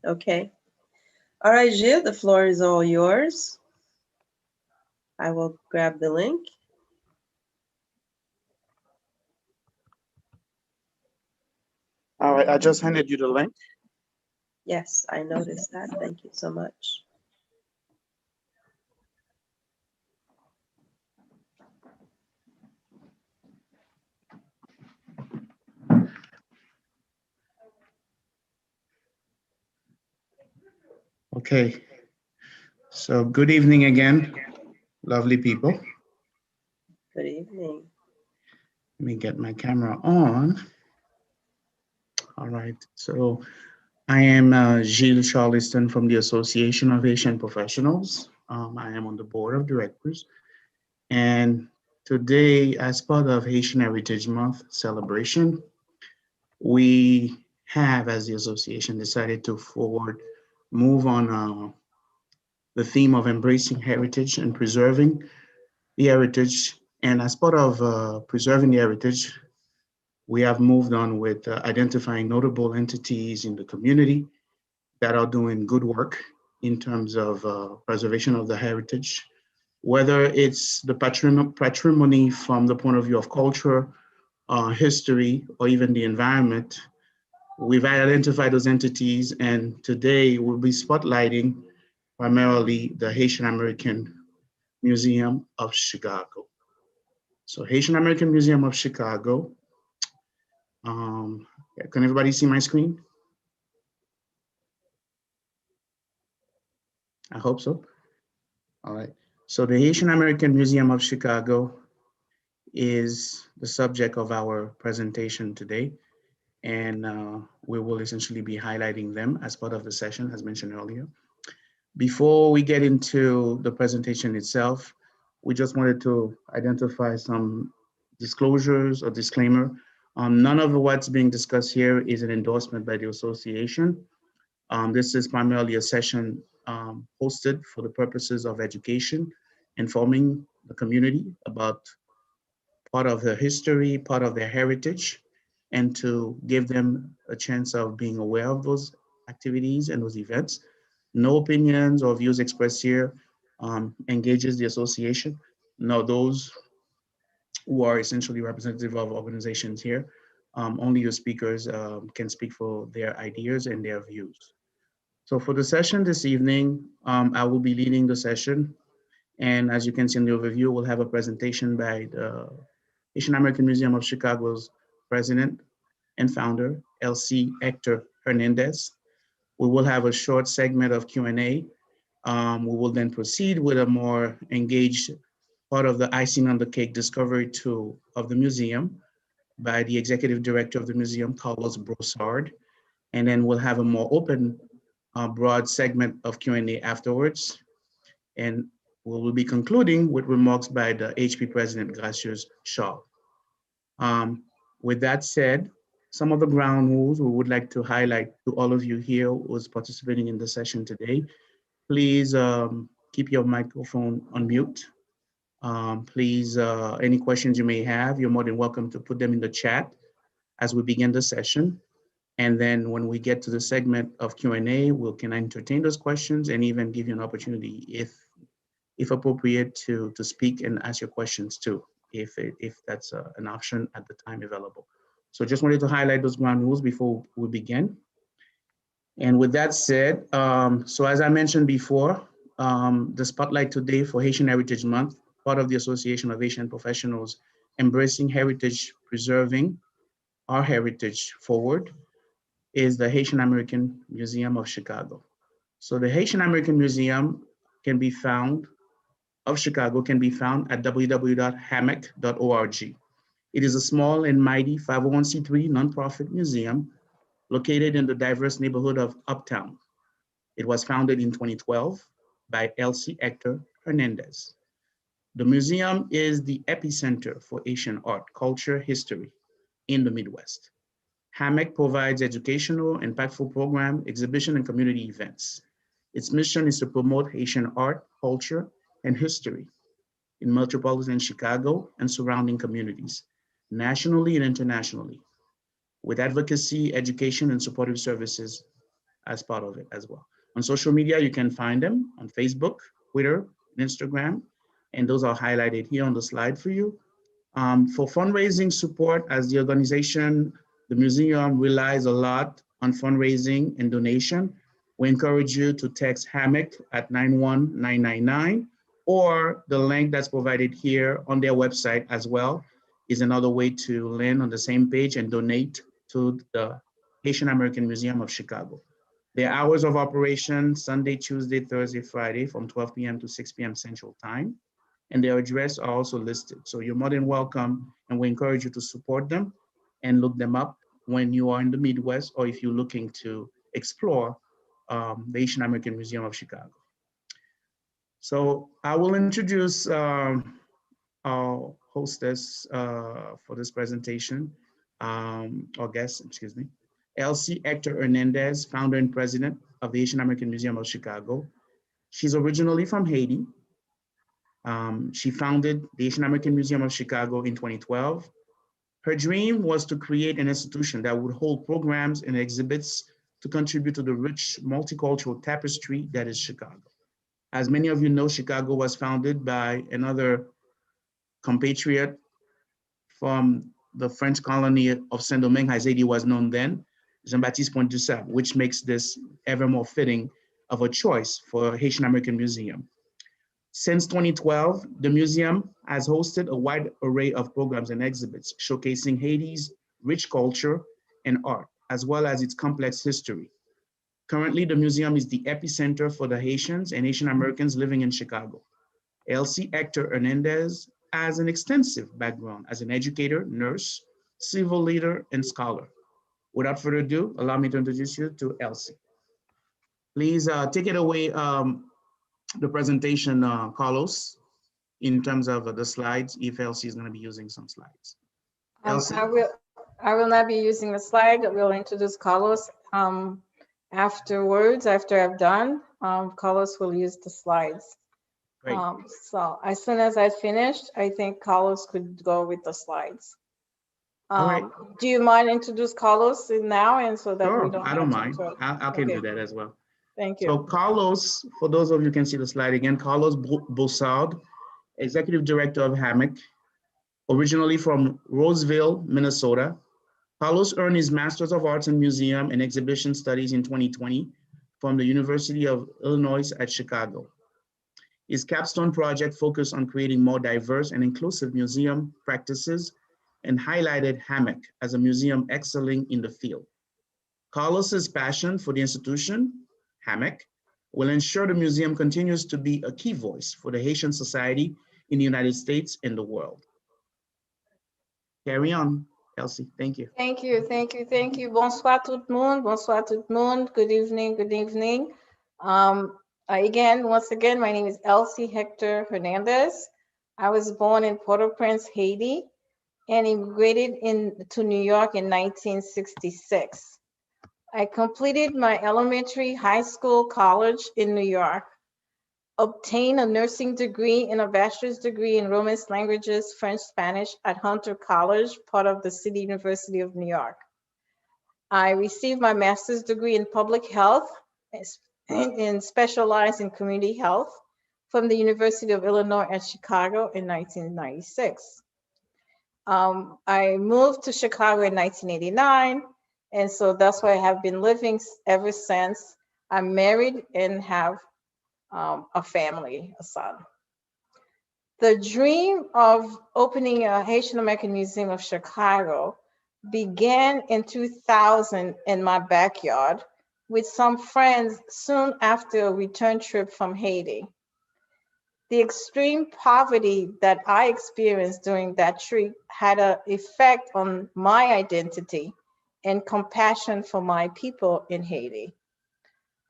Okay. All right, Gilles, the floor is all yours. I will grab the link. All right, I just handed you the link. Yes, I noticed that. Thank you so much. Okay, so good evening again, lovely people. Good evening. Let me get my camera on. All right, so I am Gilles Charleston from the Association of Haitian Professionals. I am on the board of directors. And today, as part of Haitian Heritage Month celebration, we have, as the association, decided to move on the theme of embracing heritage and preserving the heritage. And as part of preserving the heritage, we have moved on with identifying notable entities in the community that are doing good work in terms of preservation of the heritage, whether it's the patrimony from the point of view of culture, history, or even the environment. We've identified those entities, and today we'll be spotlighting primarily the Haitian American Museum of Chicago. So Haitian American Museum of Chicago. Um, can everybody see my screen? I hope so. All right. So the Haitian American Museum of Chicago is the subject of our presentation today. And we will essentially be highlighting them as part of the session, as mentioned earlier. Before we get into the presentation itself, we just wanted to identify some disclosures or disclaimer. None of what's being discussed here is an endorsement by the association. This is primarily a session hosted for the purposes of education, informing the community about part of their history, part of their heritage, and to give them a chance of being aware of those activities and those events. No opinions or views expressed here engages the association. No, those who are essentially representative of organizations here, only your speakers can speak for their ideas and their views. So for the session this evening, I will be leading the session. And as you can see in the overview, we'll have a presentation by the Haitian American Museum of Chicago's president and founder, LC Hector Hernandez. We will have a short segment of Q&A. We will then proceed with a more engaged part of the icing on the cake discovery tour of the museum by the executive director of the museum, Carlos Brossard. And then we'll have a more open, broad segment of Q&A afterwards. And we will be concluding with remarks by the HP president, Gracious Shaw. With that said, some of the ground rules we would like to highlight to all of you here who's participating in the session today. Please keep your microphone on mute. Please, any questions you may have, you're more than welcome to put them in the chat as we begin the session. And then when we get to the segment of Q&A, we can entertain those questions and even give you an opportunity, if appropriate, to speak and ask your questions too, if that's an option at the time available. So just wanted to highlight those ground rules before we begin. And with that said, so as I mentioned before, the spotlight today for Haitian Heritage Month, part of the Association of Haitian Professionals Embracing Heritage, Preserving Our Heritage Forward, is the Haitian American Museum of Chicago. So the Haitian American Museum can be found of Chicago can be found at www.hamoc.org. It is a small and mighty 501c3 nonprofit museum located in the diverse neighborhood of Uptown. It was founded in 2012 by LC Hector Hernandez. The museum is the epicenter for Haitian art, culture, history in the Midwest. HAMOC provides educational, impactful program, exhibition, and community events. Its mission is to promote Haitian art, culture, and history in metropolitan Chicago and surrounding communities, nationally and internationally, with advocacy, education, and supportive services as part of it as well. On social media, you can find them on Facebook, Twitter, and Instagram, and those are highlighted here on the slide for you. For fundraising support, as the organization, the museum relies a lot on fundraising and donation. We encourage you to text HAMOC at 91999, or the link that's provided here on their website as well is another way to land on the same page and donate to the Haitian American Museum of Chicago. Their hours of operation, Sunday, Tuesday, Thursday, Friday, from 12 p.m. to 6 p.m. Central Time, and their address are also listed. So you're more than welcome, and we encourage you to support them and look them up when you are in the Midwest, or if you're looking to explore the Asian American Museum of Chicago. So I will introduce our hostess for this presentation, our guest, excuse me, Elsie Hector Hernandez, founder and president of the Asian American Museum of Chicago. She's originally from Haiti. She founded the Asian American Museum of Chicago in 2012. Her dream was to create an institution that would hold programs and exhibits to contribute to the rich multicultural tapestry that is Chicago. As many of you know, Chicago was founded by another compatriot from the French colony of Saint-Domingue, as Haiti was known then, Jean-Baptiste Pointe-du-Sable, which makes this ever more fitting of a choice for a Haitian American museum. Since 2012, the museum has hosted a wide array of programs and exhibits showcasing Haiti's rich culture and art, as well as its complex history. Currently, the museum is the epicenter for the Haitians and Haitian Americans living in Chicago. Elsie Hector Hernandez has an extensive background as an educator, nurse, civil leader, and scholar. Without further ado, allow me to introduce you to Elsie. Please take it away, the presentation, Carlos, in terms of the slides, if Elsie is going to be using some slides. Elsie? I will not be using the slide. We'll introduce Carlos afterwards, after I've done. Carlos will use the slides. Great. So as soon as I finished, I think Carlos could go with the slides. All right. Do you mind introduce Carlos now, and so that we Sure, don't I don't have to mind. I can do that as well. Thank you. So Carlos, for those of you who can see the slide again, Carlos Boussard, Executive Director of HAMOC, originally from Roseville, Minnesota. Carlos earned his Master's of Arts in Museum and Exhibition Studies in 2020 from the University of Illinois at Chicago. His capstone project focused on creating more diverse and inclusive museum practices and highlighted HAMOC as a museum excelling in the field. Carlos's passion for the institution, HAMOC, will ensure the museum continues to be a key voice for the Haitian society in the United States and the world. Carry on, Elsie. Thank you. Thank you, thank you, thank you. Bonsoir tout le monde, bonsoir tout le monde. Good evening, good evening. Once again, my name is Elsie Hector Hernandez. I was born in Port-au-Prince, Haiti, and immigrated to New York in 1966. I completed my elementary, high school, college in New York, obtained a nursing degree and a bachelor's degree in Romance languages, French, Spanish at Hunter College, part of the City University of New York. I received my master's degree in public health and specialized in community health from the University of Illinois at Chicago in 1996. I moved to Chicago in 1989, and so that's where I have been living ever since. I'm married and have a family, a son. The dream of opening a Haitian American Museum of Chicago began in 2000 in my backyard with some friends soon after a return trip from Haiti. The extreme poverty that I experienced during that trip had an effect on my identity and compassion for my people in Haiti.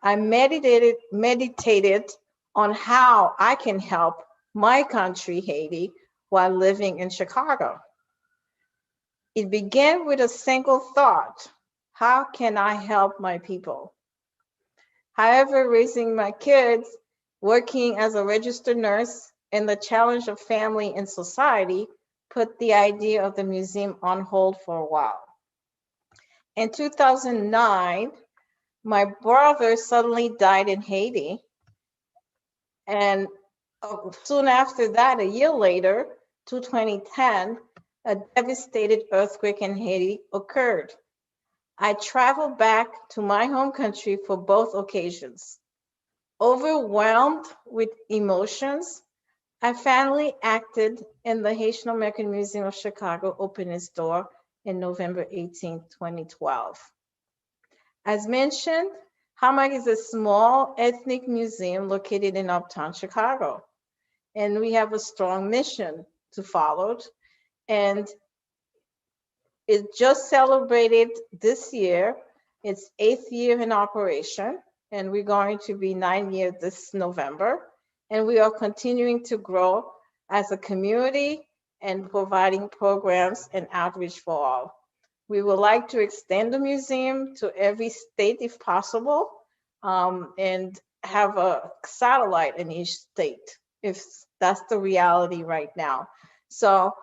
I meditated on how I can help my country, Haiti, while living in Chicago. It began with a single thought: how can I help my people? However, raising my kids, working as a registered nurse, and the challenge of family and society put the idea of the museum on hold for a while. In 2009, My brother suddenly died in Haiti. And soon after that, a year later, to 2010, a devastated earthquake in Haiti occurred. I traveled back to my home country for both occasions. Overwhelmed with emotions, I finally acted, and the Haitian American Museum of Chicago opened its door in November 18, 2012. As mentioned, HAMOC is a small ethnic museum located in Uptown Chicago, and we have a strong mission to follow. And it just celebrated this year its 8th year in operation, and we're going to be 9 years this November. And we are continuing to grow as a community and providing programs and outreach for all. We would like to extend the museum to every state if possible, and have a satellite in each state, if that's the reality right now. So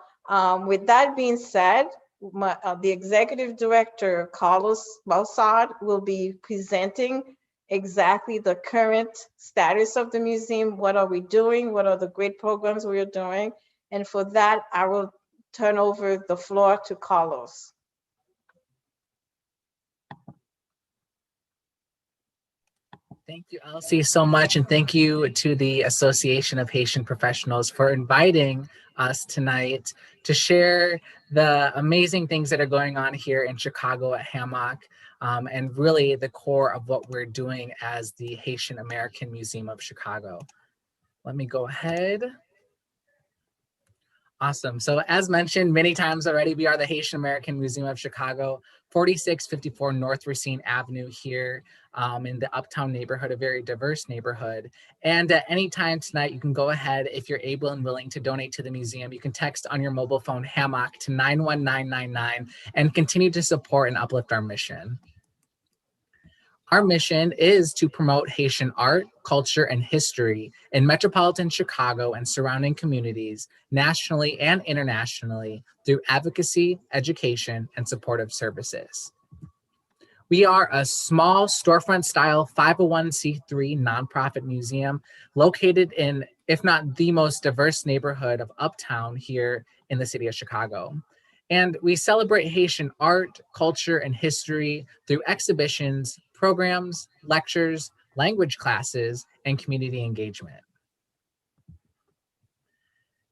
with that being said, the executive director, Carlos Balsad, will be presenting exactly the current status of the museum. What are we doing? What are the great programs we are doing? And for that, I will turn over the floor to Carlos. Thank you, Elsie, so much. And thank you to the Association of Haitian Professionals for inviting us tonight to share the amazing things that are going on here in Chicago at HAMOC, and really the core of what we're doing as the Haitian American Museum of Chicago. Let me go ahead. Awesome. So as mentioned many times already, we are the Haitian American Museum of Chicago, 4654 North Racine Avenue here in the Uptown neighborhood, a very diverse neighborhood. And at any time tonight, you can go ahead, if you're able and willing to donate to the museum, you can text on your mobile phone HAMOC to 91999 and continue to support and uplift our mission. Our mission is to promote Haitian art, culture, and history in metropolitan Chicago and surrounding communities, nationally and internationally, through advocacy, education, and supportive services. We are a small storefront-style 501c3 nonprofit museum located in, if not the most diverse neighborhood of Uptown here in the city of Chicago. And we celebrate Haitian art, culture, and history through exhibitions, programs, lectures, language classes, and community engagement.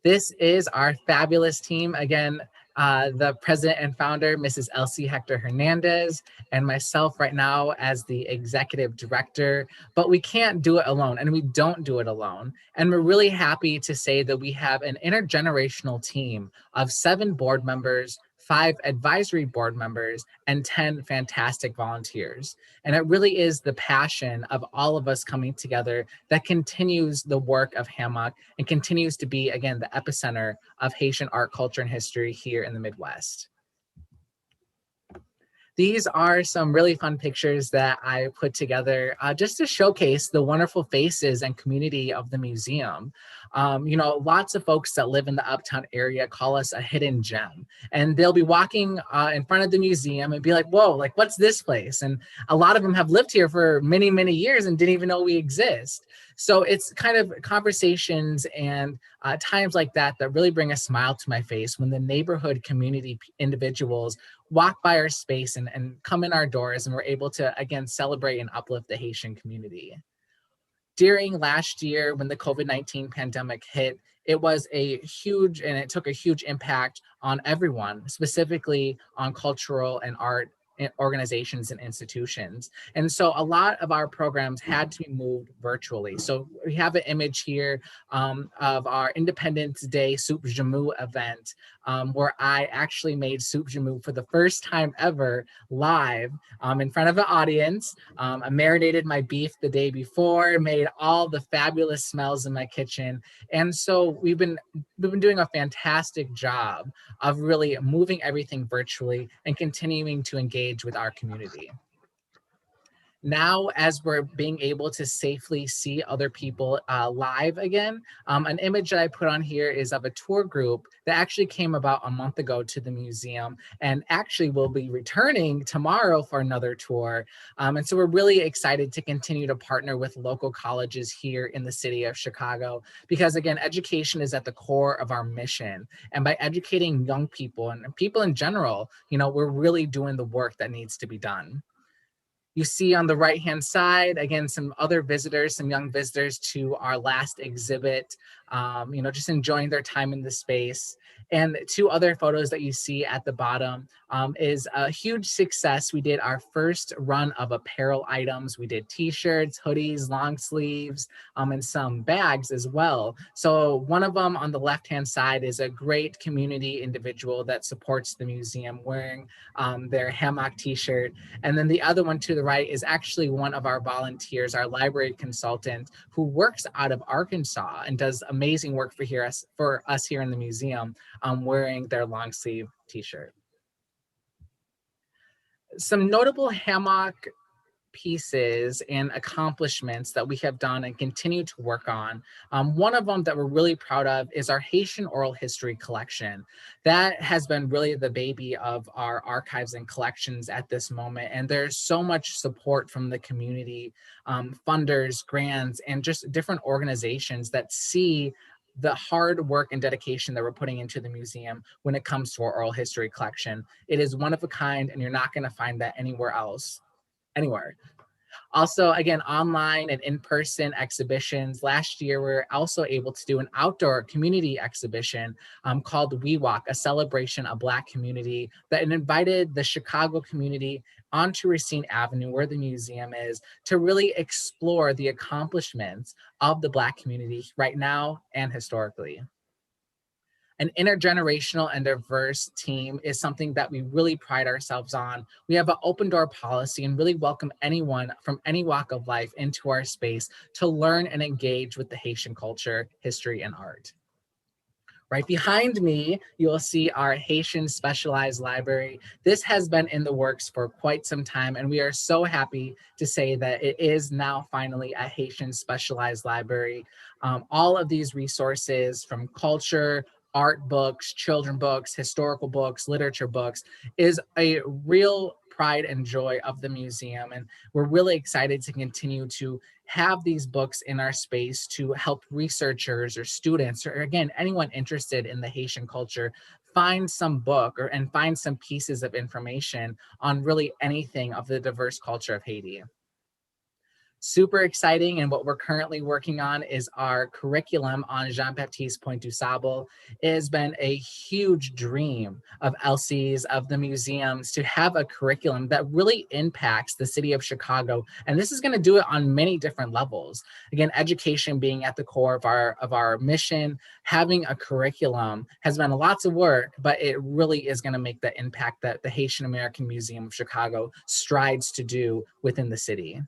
This is our fabulous team. Again, the president and founder, Mrs. Elsie Hector Hernandez, and myself right now as the executive director. But we can't do it alone, and we don't do it alone. And we're really happy to say that we have an intergenerational team of 7 board members, 5 advisory board members, and 10 fantastic volunteers. And it really is the passion of all of us coming together that continues the work of HAMOC and continues to be, again, the epicenter of Haitian art, culture, and history here in the Midwest. These are some really fun pictures that I put together just to showcase the wonderful faces and community of the museum. You know, lots of folks that live in the Uptown area call us a hidden gem, and they'll be walking in front of the museum and be like, whoa, like, what's this place? And a lot of them have lived here for many, many years and didn't even know we exist. So it's kind of conversations and times like that that really bring a smile to my face when the neighborhood community individuals walk by our space and come in our doors, and we're able to, again, celebrate and uplift the Haitian community. During last year, when the COVID-19 pandemic hit, it was a huge, and it took a huge impact on everyone, specifically on cultural and art organizations and institutions. And so a lot of our programs had to be moved virtually. So we have an image here of our Independence Day Soup Jamu event, where I actually made soup jamu for the first time ever live in front of an audience. I marinated my beef the day before, made all the fabulous smells in my kitchen. And so we've been doing a fantastic job of really moving everything virtually and continuing to engage with our community. Now, as we're being able to safely see other people live again, an image that I put on here is of a tour group that actually came about a month ago to the museum and actually will be returning tomorrow for another tour. And so we're really excited to continue to partner with local colleges here in the city of Chicago, because again, education is at the core of our mission. And by educating young people and people in general, you know, we're really doing the work that needs to be done. You see on the right-hand side, again, some other visitors, some young visitors to our last exhibit, you know, just enjoying their time in the space. And two other photos that you see at the bottom is a huge success. We did our first run of apparel items. We did t-shirts, hoodies, long sleeves, and some bags as well. So one of them on the left-hand side is a great community individual that supports the museum wearing their HAMOC t-shirt. And then the other one to the right is actually one of our volunteers, our library consultant, who works out of Arkansas and does amazing work for us here in the museum, wearing their long sleeve t-shirt. Some notable HAMOC pieces and accomplishments that we have done and continue to work on. One of them that we're really proud of is our Haitian oral history collection. That has been really the baby of our archives and collections at this moment. And there's so much support from the community, funders, grants, and just different organizations that see the hard work and dedication that we're putting into the museum when it comes to our oral history collection. It is one of a kind, and you're not going to find that anywhere else. Anywhere. Also, again, online and in-person exhibitions. Last year, we were also able to do an outdoor community exhibition called We Walk, a celebration of Black community that invited the Chicago community onto Racine Avenue, where the museum is, to really explore the accomplishments of the Black community right now and historically. An intergenerational and diverse team is something that we really pride ourselves on. We have an open door policy and really welcome anyone from any walk of life into our space to learn and engage with the Haitian culture, history, and art. Right behind me, you will see our Haitian Specialized Library. This has been in the works for quite some time, and we are so happy to say that it is now finally a Haitian Specialized Library. All of these resources from culture, art books, children books, historical books, literature books is a real pride and joy of the museum. And we're really excited to continue to have these books in our space to help researchers or students, or again, anyone interested in the Haitian culture, find some book and find some pieces of information on really anything of the diverse culture of Haiti. Super exciting, and what we're currently working on is our curriculum on Jean-Baptiste Point du Sable. It has been a huge dream of Elsie's, of the museums, to have a curriculum that really impacts the city of Chicago. And this is going to do it on many different levels. Again, education being at the core of our mission. Having a curriculum has been lots of work, but it really is going to make the impact that the Haitian American Museum of Chicago strives to do within the city.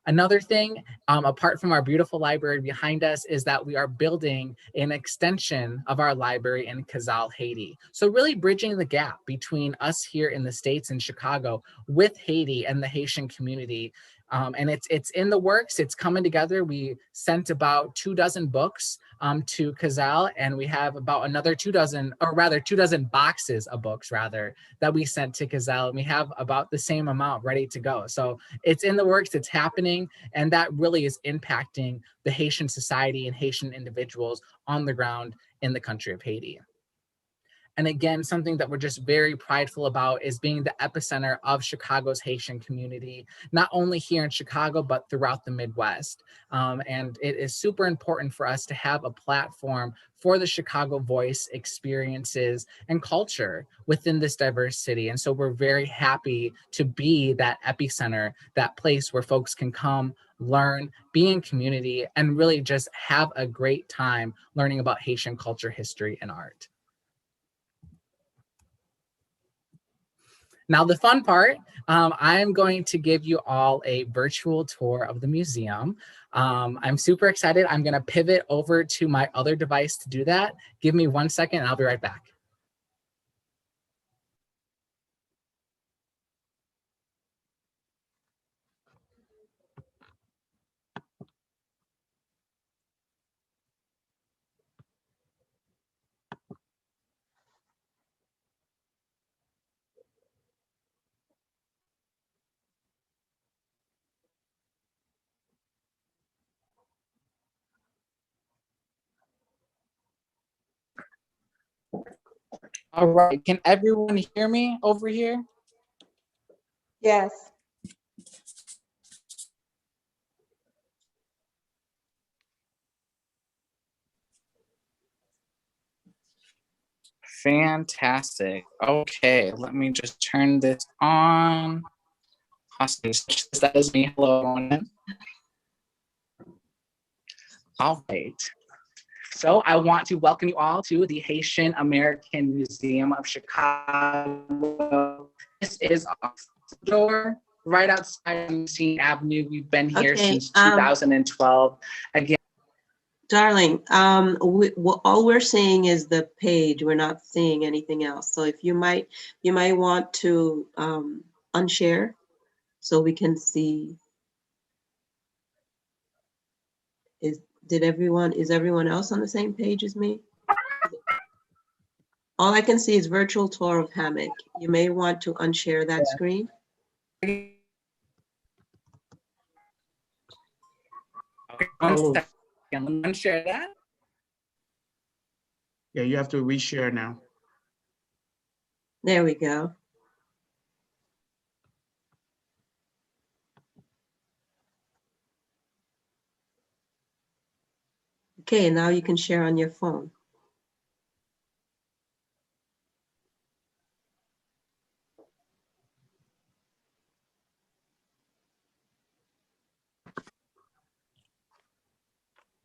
Another thing, apart from our beautiful library behind us, is that we are building an extension of our library in Kazal, Haiti. So really bridging the gap between us here in the States and Chicago with Haiti and the Haitian community. And it's in the works, it's coming together. We sent about 24 books to Kazal, and we have about another 24 boxes of books that we sent to Kazal, and we have about the same amount ready to go. So it's in the works, it's happening, and that really is impacting the Haitian society and Haitian individuals on the ground in the country of Haiti. And again, something that we're just very prideful about is being the epicenter of Chicago's Haitian community, not only here in Chicago, but throughout the Midwest. And it is super important for us to have a platform for the Chicago voice, experiences, and culture within this diverse city. And so we're very happy to be that epicenter, that place where folks can come, learn, be in community, and really just have a great time learning about Haitian culture, history, and art. Now, the fun part, I'm going to give you all a virtual tour of the museum. I'm super excited. I'm going to pivot over to my other device to do that. Give me 1 second and I'll be right back. All right, can everyone hear me over here? Yes. Fantastic. Okay, let me just turn this on. Hostage, that is me. Hello, everyone. All right. So I want to welcome you all to the Haitian American Museum of Chicago. This is our door right outside Maine Avenue. We've been here Okay, since 2012. Again, Darling, all we're seeing is the page. We're not seeing anything else. So if you might want to unshare so we can see. Is everyone else on the same page as me? All I can see is virtual tour of HAMOC. You may want to unshare that screen. okay, 1 second. Let me unshare that. Yeah, you have to reshare now. There we go. Okay, now you can share on your phone.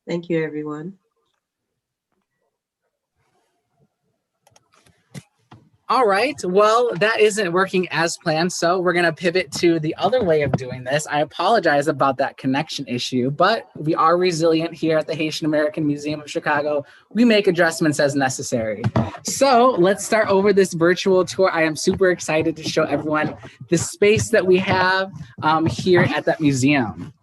Thank you, everyone. All right, well, that isn't working as planned, so we're gonna pivot to the other way of doing this. I apologize about that connection issue, but we are resilient here at the Haitian American Museum of Chicago. We make adjustments as necessary. So let's start over this virtual tour. I am super excited to show everyone the space that we have here at that museum.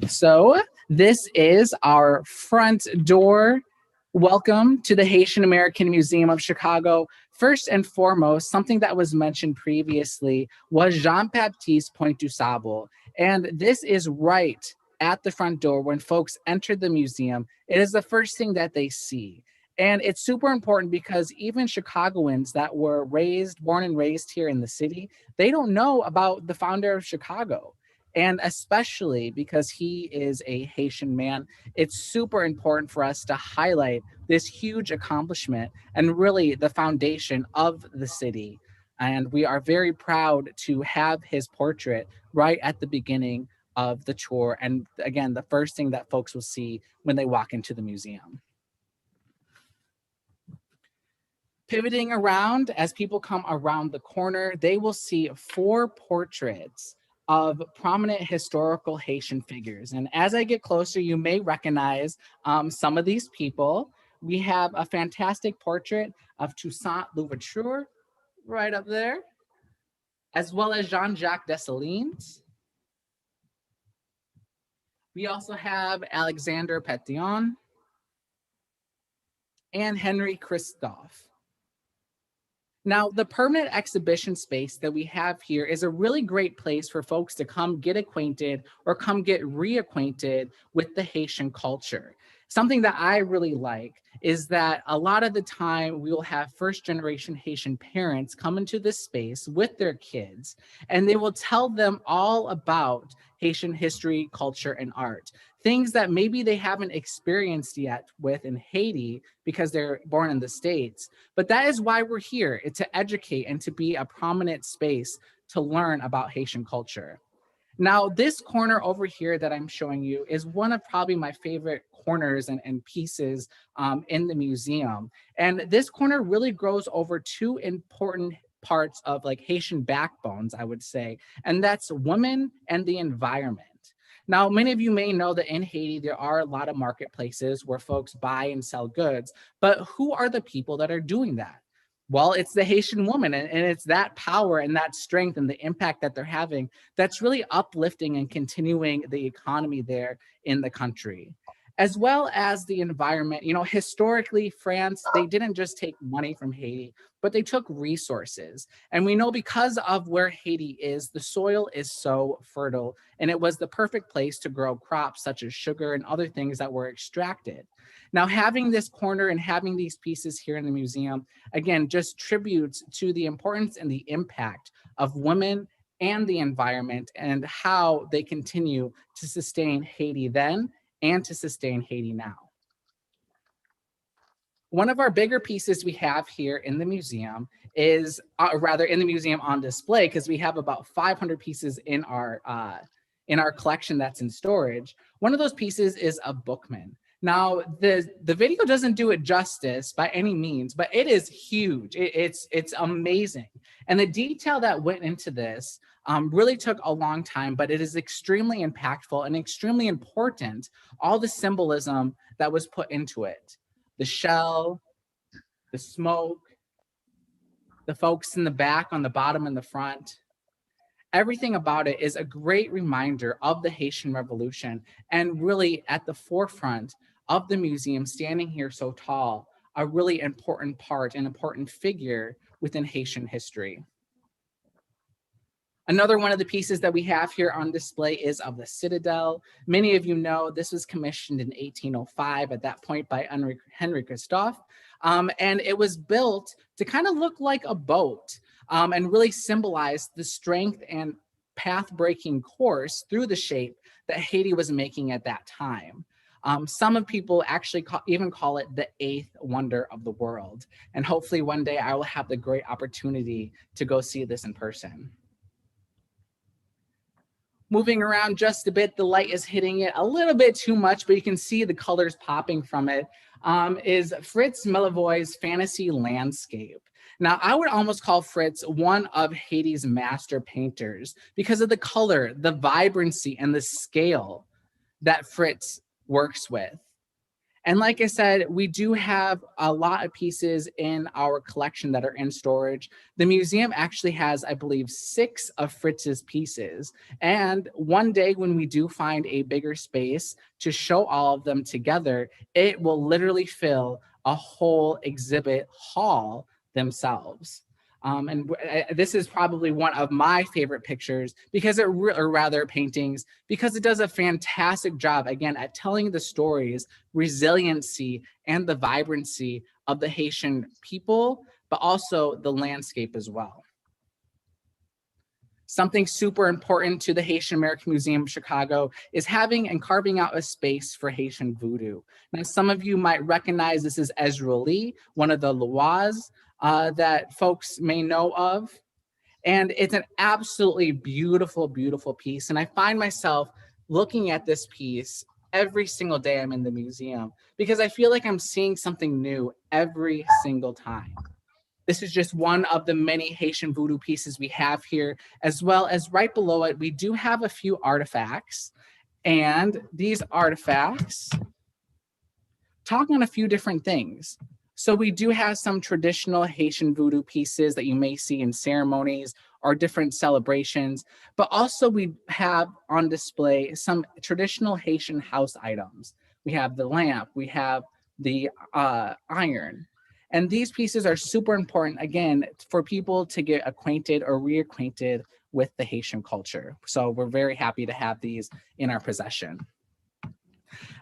So this is our front door. Welcome to the Haitian American Museum of Chicago. First and foremost, something that was mentioned previously was Jean-Baptiste Point du Sable. And this is right at the front door when folks enter the museum. It is the first thing that they see. And it's super important because even Chicagoans that were born and raised here in the city, they don't know about the founder of Chicago. And especially because he is a Haitian man, it's super important for us to highlight this huge accomplishment and really the foundation of the city. And we are very proud to have his portrait right at the beginning of the tour. And again, the first thing that folks will see when they walk into the museum. Pivoting around, as people come around the corner, they will see 4 portraits of prominent historical Haitian figures. And as I get closer, you may recognize some of these people. We have a fantastic portrait of Toussaint Louverture right up there, as well as Jean-Jacques Dessalines. We also have Alexander Pétion and Henry Christophe. Now, the permanent exhibition space that we have here is a really great place for folks to come get acquainted or come get reacquainted with the Haitian culture. Something that I really like is that a lot of the time we will have first generation Haitian parents come into this space with their kids, and they will tell them all about Haitian history, culture, and art. Things that maybe they haven't experienced yet with in Haiti because they're born in the States. But that is why we're here, to educate and to be a prominent space to learn about Haitian culture. Now, this corner over here that I'm showing you is one of probably my favorite corners and pieces in the museum. And this corner really grows over 2 important parts of like Haitian backbones, I would say, and that's women and the environment. Now, many of you may know that in Haiti, there are a lot of marketplaces where folks buy and sell goods, but who are the people that are doing that? Well, it's the Haitian woman, and it's that power and that strength and the impact that they're having that's really uplifting and continuing the economy there in the country. as well as the environment. You know, historically, France, they didn't just take money from Haiti, but they took resources. And we know because of where Haiti is, the soil is so fertile, and it was the perfect place to grow crops such as sugar and other things that were extracted. Now, having this corner and having these pieces here in the museum, again, just tributes to the importance and the impact of women and the environment and how they continue to sustain Haiti then and to sustain Haiti now. One of our bigger pieces we have here in the museum is, rather in the museum on display, because we have about 500 pieces in our collection that's in storage. One of those pieces is a bookman. Now, the video doesn't do it justice by any means, but it is huge. It's amazing. And the detail that went into this really took a long time, but it is extremely impactful and extremely important, all the symbolism that was put into it. The shell, the smoke, the folks in the back, on the bottom and the front. Everything about it is a great reminder of the Haitian Revolution, and really at the forefront of the museum, standing here so tall, a really important part, an important figure within Haitian history. Another one of the pieces that we have here on display is of the Citadel. Many of you know this was commissioned in 1805 at that point by Henry Christophe. And it was built to kind of look like a boat and really symbolize the strength and path-breaking course through the shape that Haiti was making at that time. Some of people actually even call it the 8th wonder of the world. And hopefully one day I will have the great opportunity to go see this in person. Moving around just a bit, the light is hitting it a little bit too much, but you can see the colors popping from it, is Fritz Millevoy's Fantasy Landscape. Now, I would almost call Fritz one of Haiti's master painters because of the color, the vibrancy, and the scale that Fritz works with. And like I said, we do have a lot of pieces in our collection that are in storage. The museum actually has, I believe, 6 of Fritz's pieces. And one day when we do find a bigger space to show all of them together, it will literally fill a whole exhibit hall themselves. This is probably one of my favorite pictures because or rather paintings, because it does a fantastic job, again, at telling the stories, resiliency, and the vibrancy of the Haitian people, but also the landscape as well. Something super important to the Haitian American Museum of Chicago is having and carving out a space for Haitian voodoo. Now, some of you might recognize this is Ezra Lee, one of the Loas that folks may know of. And it's an absolutely beautiful, beautiful piece. And I find myself looking at this piece every single day I'm in the museum because I feel like I'm seeing something new every single time. This is just one of the many Haitian voodoo pieces we have here, as well as right below it, we do have a few artifacts. And these artifacts talk on a few different things. So we do have some traditional Haitian voodoo pieces that you may see in ceremonies or different celebrations, but also we have on display some traditional Haitian house items. We have the lamp, we have the iron. And these pieces are super important, again, for people to get acquainted or reacquainted with the Haitian culture. So we're very happy to have these in our possession.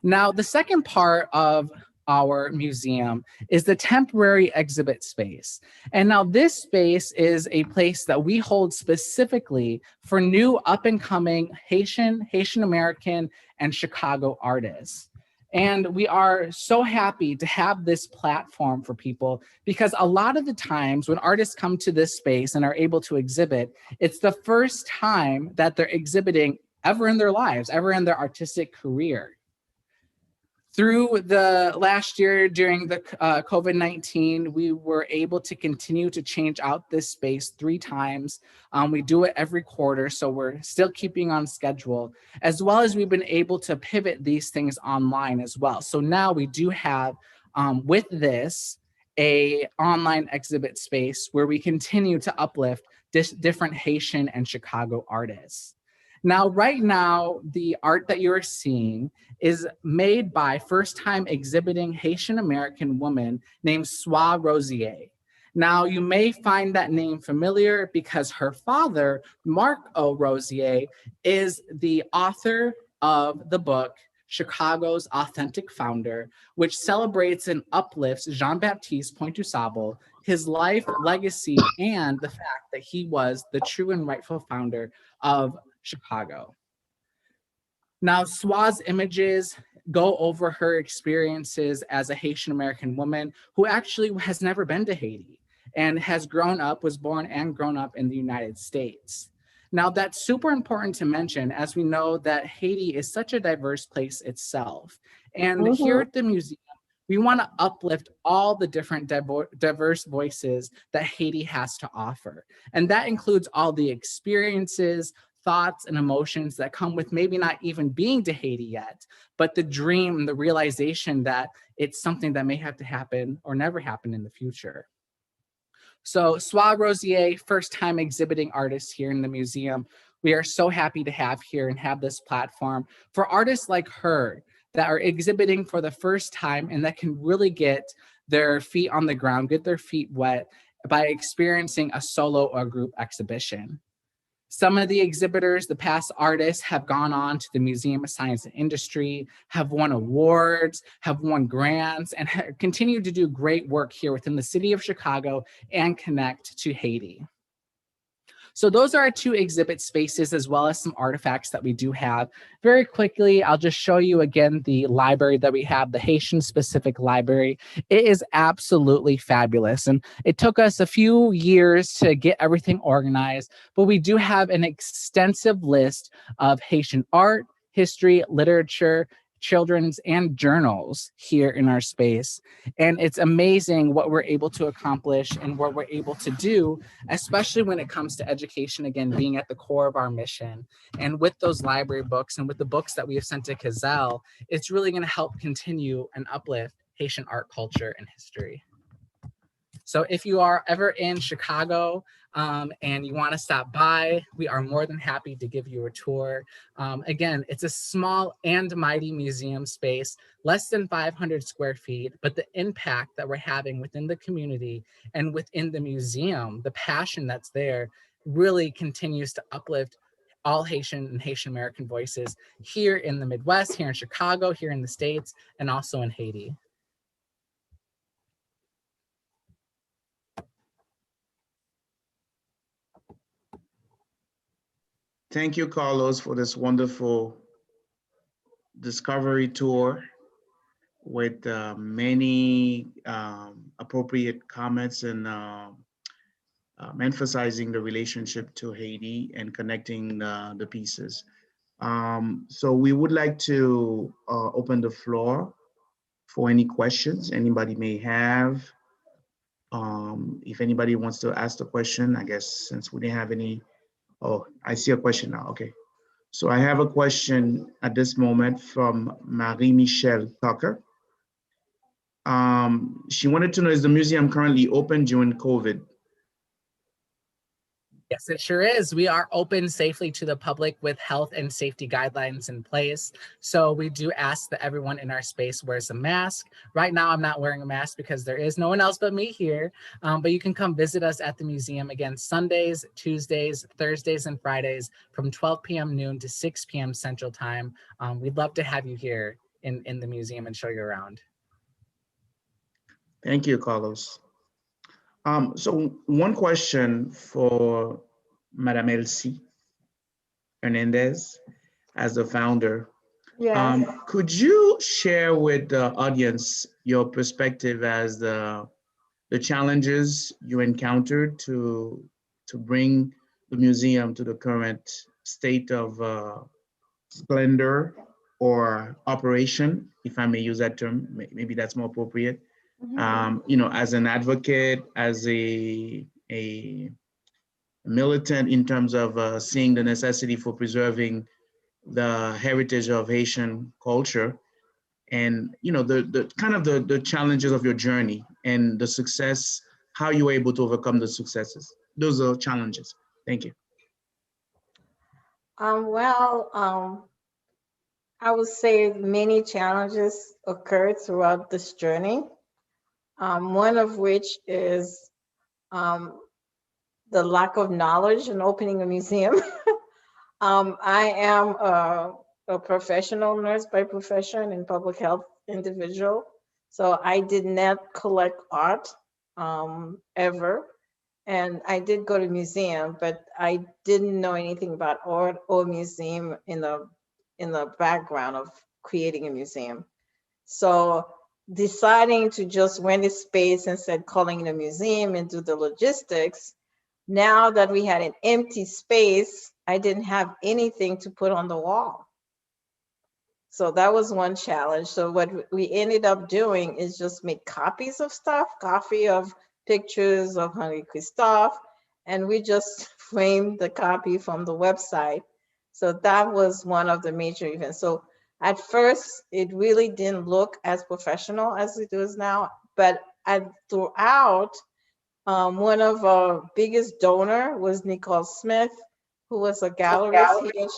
Now, the second part of our museum is the temporary exhibit space. And now this space is a place that we hold specifically for new up and coming Haitian American, and Chicago artists. And we are so happy to have this platform for people because a lot of the times when artists come to this space and are able to exhibit, it's the first time that they're exhibiting ever in their lives, ever in their artistic career. Through the last year during the COVID-19, we were able to continue to change out this space 3 times. We do it every quarter, so we're still keeping on schedule, as well as we've been able to pivot these things online as well. So now we do have, with this, a online exhibit space where we continue to uplift different Haitian and Chicago artists. Now, right now, the art that you're seeing is made by first-time exhibiting Haitian American woman named Soie Rosier. Now, you may find that name familiar because her father, Marc O. Rosier, is the author of the book Chicago's Authentic Founder, which celebrates and uplifts Jean-Baptiste Pointe-du-Sable, his life, legacy, and the fact that he was the true and rightful founder of Chicago. Now, Soie's images go over her experiences as a Haitian American woman who actually has never been to Haiti and has grown up, was born and grown up in the United States. Now, that's super important to mention, as we know that Haiti is such a diverse place itself. And here at the museum, we want to uplift all the different diverse voices that Haiti has to offer. And that includes all the experiences, thoughts, and emotions that come with maybe not even being to Haiti yet, but the dream, the realization that it's something that may have to happen or never happen in the future. So Soie Rosier, first time exhibiting artist here in the museum. We are so happy to have here and have this platform for artists like her that are exhibiting for the first time and that can really get their feet on the ground, get their feet wet by experiencing a solo or group exhibition. Some of the exhibitors, the past artists, have gone on to the Museum of Science and Industry, have won awards, have won grants, and continue to do great work here within the city of Chicago and connect to Haiti. So those are our two exhibit spaces, as well as some artifacts that we do have. Very quickly, I'll just show you again the library that we have, the Haitian specific library. It is absolutely fabulous. And it took us a few years to get everything organized, but we do have an extensive list of Haitian art, history, literature, children's, and journals here in our space. And it's amazing what we're able to accomplish and what we're able to do, especially when it comes to education, again, being at the core of our mission. And with those library books and with the books that we have sent to Gazelle, it's really going to help continue and uplift Haitian art, culture, and history. So if you are ever in Chicago and you want to stop by, we are more than happy to give you a tour. Again, it's a small and mighty museum space, less than 500 square feet, but the impact that we're having within the community and within the museum, the passion that's there, really continues to uplift all Haitian and Haitian American voices here in the Midwest, here in Chicago, here in the States, and also in Haiti. Thank you, Carlos, for this wonderful discovery tour with many appropriate comments and emphasizing the relationship to Haiti and connecting the pieces. So we would like to open the floor for any questions anybody may have. If anybody wants to ask the question, I guess since we didn't have any. Oh, I see a question now. Okay. So I have a question at this moment from Marie-Michelle Tucker. She wanted to know, is the museum currently open during COVID? Yes, it sure is. We are open safely to the public with health and safety guidelines in place. So we do ask that everyone in our space wears a mask. Right now, I'm not wearing a mask because there is no one else but me here. But you can come visit us at the museum again, Sundays, Tuesdays, Thursdays, and Fridays from 12 p.m. noon to 6 p.m. Central Time. We'd love to have you here in the museum and show you around. Thank you, Carlos. So one question for Madame Elsie Hernandez as the founder. Yes. Could you share with the audience your perspective as the challenges you encountered to bring the museum to the current state of splendor or operation, if I may use that term, maybe that's more appropriate. You know, as an advocate, as a militant in terms of seeing the necessity for preserving the heritage of Haitian culture, and you know the kind of the challenges of your journey and the success, how you were able to overcome the successes. Those are challenges. Thank you. Well, I would say many challenges occurred throughout this journey. One of which is um, the lack of knowledge in opening a museum. I am a professional nurse by profession and public health individual. So I did not collect art ever. And I did go to museum, but I didn't know anything about art or museum in the background of creating a museum. So deciding to just rent a space instead calling it a museum and do the logistics, now that we had an empty space, I didn't have anything to put on the wall. So that was one challenge. So what we ended up doing is just make copies of stuff, copy of pictures of Henri Christophe, and we just framed the copy from the website. So that was one of the major events. So at first, it really didn't look as professional as it does now, but throughout, one of our biggest donor was Nicole Smith, who was a gallerist here,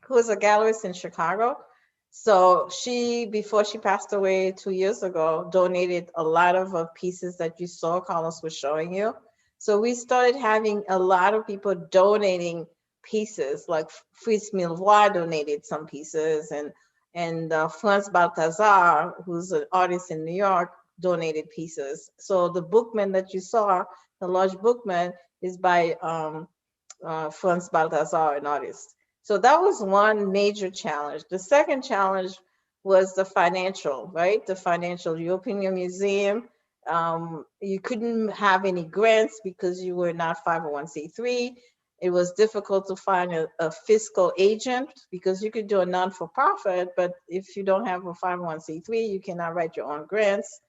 who was a gallerist in Chicago. So she, before she passed away 2 years ago, donated a lot of pieces that you saw Carlos was showing you. So we started having a lot of people donating pieces, like Fritz Milvois donated some pieces, and Franz Balthazar, who's an artist in New York, donated pieces. So the bookman that you saw, the large bookman, is by Franz Balthazar, an artist. So that was one major challenge. The second challenge was the financial, right? The financial. You open your museum, you couldn't have any grants because you were not 501c3. It was difficult to find a fiscal agent because you could do a non-for-profit, but if you don't have a 501c3, you cannot write your own grants.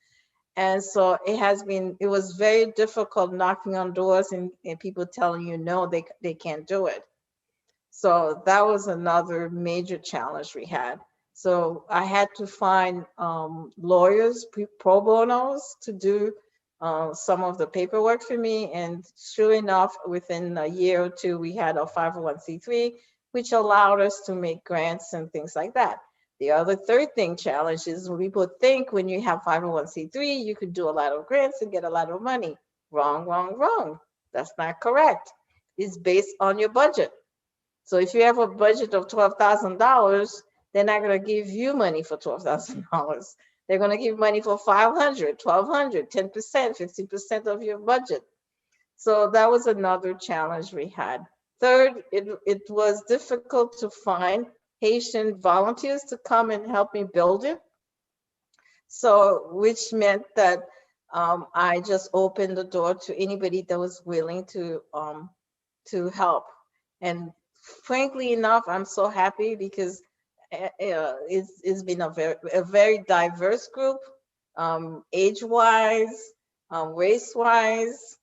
And so it was very difficult knocking on doors and people telling you no, they can't do it. So that was another major challenge we had. So I had to find lawyers, pro bonos, to do some of the paperwork for me. And sure enough, within a year or two, we had a 501c3, which allowed us to make grants and things like that. The other third thing challenge is when people think when you have 501c3, you could do a lot of grants and get a lot of money. Wrong, wrong, wrong. That's not correct. It's based on your budget. So if you have a budget of $12,000, they're not going to give you money for $12,000. They're going to give money for 500, 1,200, 10%, 50% of your budget. So that was another challenge we had. Third, it was difficult to find Haitian volunteers to come and help me build it. So, which meant that I just opened the door to anybody that was willing to help. And frankly enough, I'm so happy because it's been a very diverse group, age-wise, race-wise.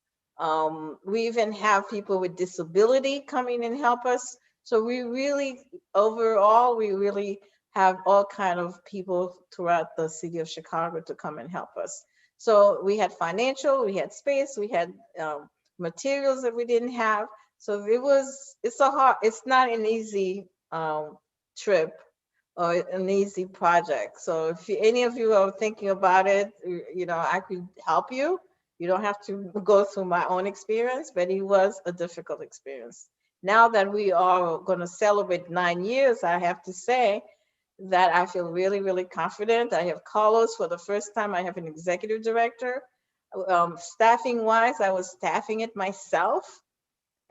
We even have people with disability coming and help us. So we really, overall, we really have all kind of people throughout the city of Chicago to come and help us. So we had financial, we had space, we had materials that we didn't have. So it's not an easy trip or an easy project. So if any of you are thinking about it, I could help you. You don't have to go through my own experience, but it was a difficult experience. Now that we are going to celebrate 9 years, I have to say that I feel really, really confident. I have Carlos for the first time. I have an executive director. Staffing wise, I was staffing it myself.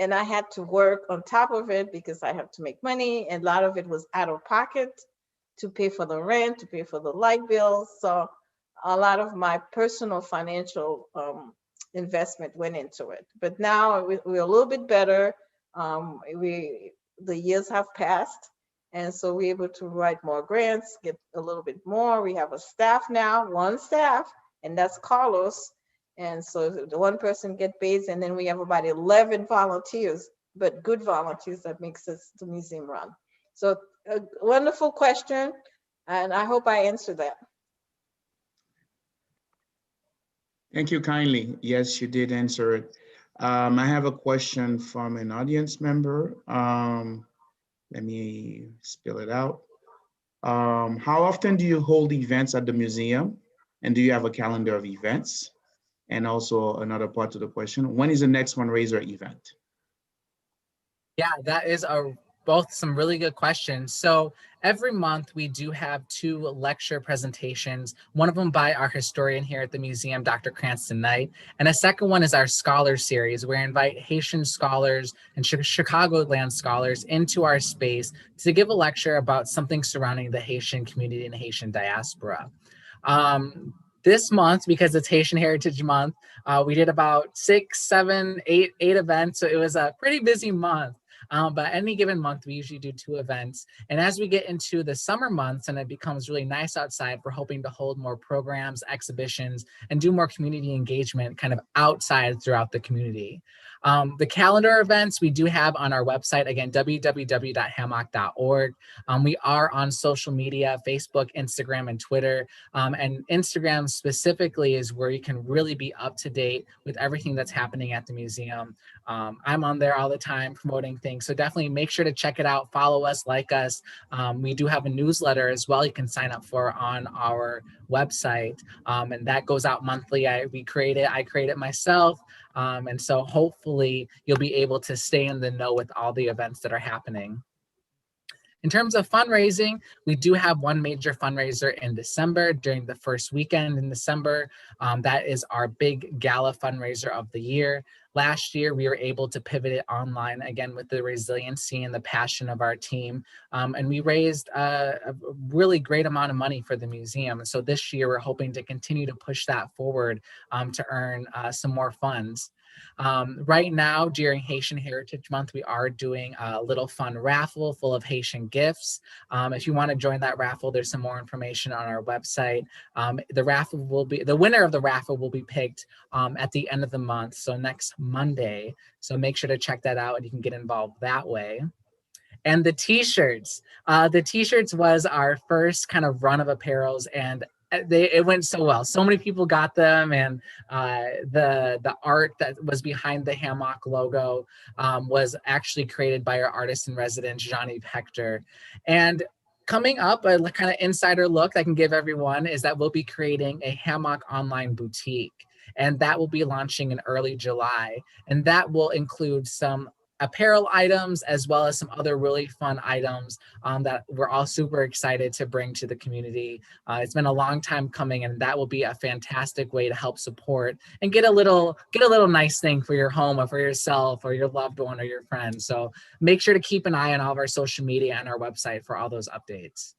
And I had to work on top of it because I have to make money. And a lot of it was out of pocket to pay for the rent, to pay for the light bills. So a lot of my personal financial investment went into it. But now we're a little bit better. The years have passed. And so we're able to write more grants, get a little bit more. We have a staff now, one staff, and that's Carlos. And so the one person get paid, and then we have about 11 volunteers, but good volunteers that makes us the museum run. So a wonderful question, and I hope I answered that. Thank you kindly. Yes, you did answer it. I have a question from an audience member. Let me spill it out. How often do you hold events at the museum? And do you have a calendar of events? And also another part to the question, when is the next fundraiser event? Yeah, that is both some really good questions. So every month we do have 2 lecture presentations, one of them by our historian here at the museum, Dr. Cranston Knight, and a second one is our scholar series, where we invite Haitian scholars and Chicagoland scholars into our space to give a lecture about something surrounding the Haitian community and the Haitian diaspora. This month, because it's Haitian Heritage Month, we did about 6, 7, 8 events. So it was a pretty busy month. But any given month, we usually do 2 events. And as we get into the summer months and it becomes really nice outside, we're hoping to hold more programs, exhibitions, and do more community engagement kind of outside throughout the community. The calendar events we do have on our website, again, www.hamoc.org. We are on social media, Facebook, Instagram, and Twitter. And Instagram specifically is where you can really be up to date with everything that's happening at the museum. I'm on there all the time promoting things. So definitely make sure to check it out, follow us, like us. We do have a newsletter as well you can sign up for on our website. And that goes out monthly. I create it myself. And so hopefully you'll be able to stay in the know with all the events that are happening. In terms of fundraising, we do have one major fundraiser in December during the first weekend in December. That is our big gala fundraiser of the year. Last year, we were able to pivot it online again with the resiliency and the passion of our team. And we raised a really great amount of money for the museum. So this year, we're hoping to continue to push that forward to earn some more funds. Right now, during Haitian Heritage Month, we are doing a little fun raffle full of Haitian gifts. If you want to join that raffle, there's some more information on our website. The winner of the raffle will be picked at the end of the month, so next Monday. So make sure to check that out and you can get involved that way. And the t-shirts. The t-shirts was our first kind of run of apparels, and it went so well. So many people got them, and the art that was behind the HAMOC logo was actually created by our artist in residence, Jean-Yves Hector. And coming up, a kind of insider look I can give everyone is that we'll be creating a HAMOC online boutique, and that will be launching in early July. And that will include some apparel items as well as some other really fun items that we're all super excited to bring to the community. It's been a long time coming, and that will be a fantastic way to help support and get a little nice thing for your home or for yourself or your loved one or your friends. So make sure to keep an eye on all of our social media and our website for all those updates.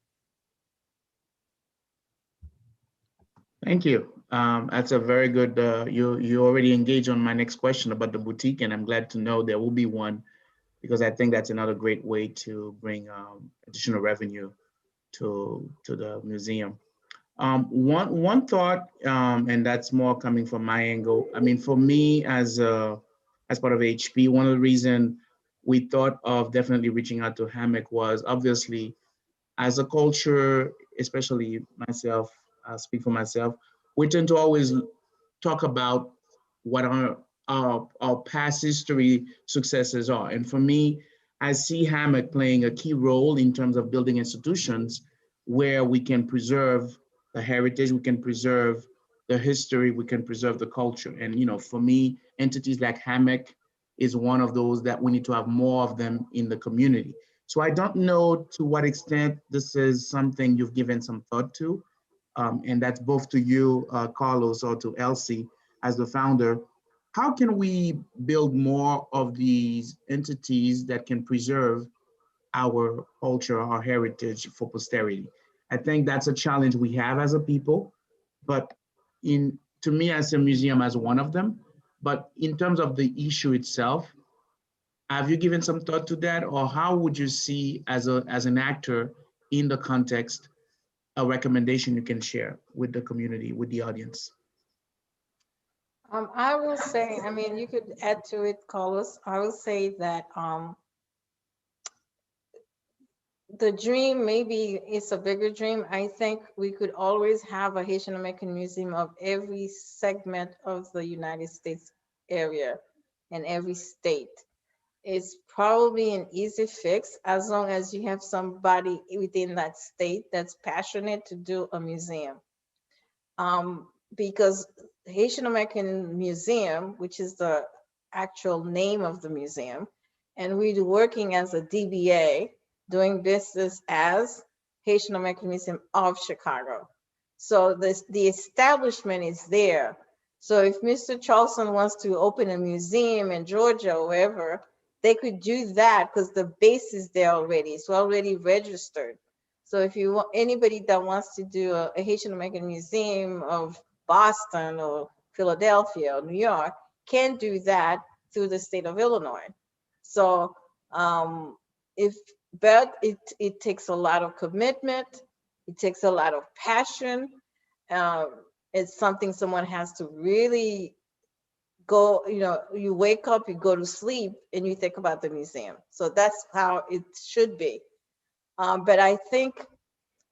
Thank you. That's a very good, you already engaged on my next question about the boutique, and I'm glad to know there will be one, because I think that's another great way to bring additional revenue to the museum. One thought, and that's more coming from my angle. I mean, for me as part of HP, one of the reasons we thought of definitely reaching out to HAMOC was obviously as a culture, especially myself, I'll speak for myself, we tend to always talk about what our past history successes are. And for me, I see HAMOC playing a key role in terms of building institutions where we can preserve the heritage, we can preserve the history, we can preserve the culture. And for me, entities like HAMOC is one of those that we need to have more of them in the community. So I don't know to what extent this is something you've given some thought to, and that's both to you, Carlos, or to Elsie as the founder. How can we build more of these entities that can preserve our culture, our heritage for posterity? I think that's a challenge we have as a people, but to me as a museum as one of them. But in terms of the issue itself, have you given some thought to that, or how would you see as an actor in the context a recommendation you can share with the community, with the audience? I will say, I mean, you could add to it, Carlos. I will say that the dream, maybe it's a bigger dream. I think we could always have a Haitian American museum of every segment of the United States area. in every state. It's probably an easy fix as long as you have somebody within that state that's passionate to do a museum. Because Haitian American Museum, which is the actual name of the museum, and we're working as a DBA, doing business as Haitian American Museum of Chicago. So the establishment is there. So if Mr. Charleston wants to open a museum in Georgia or wherever, they could do that because the base is there already. It's already registered. So if you want anybody that wants to do a Haitian American Museum of Boston or Philadelphia or New York, can do that through the state of Illinois. So but it takes a lot of commitment, it takes a lot of passion. It's something someone has to really go, you wake up, you go to sleep, and you think about the museum. So that's how it should be. But I think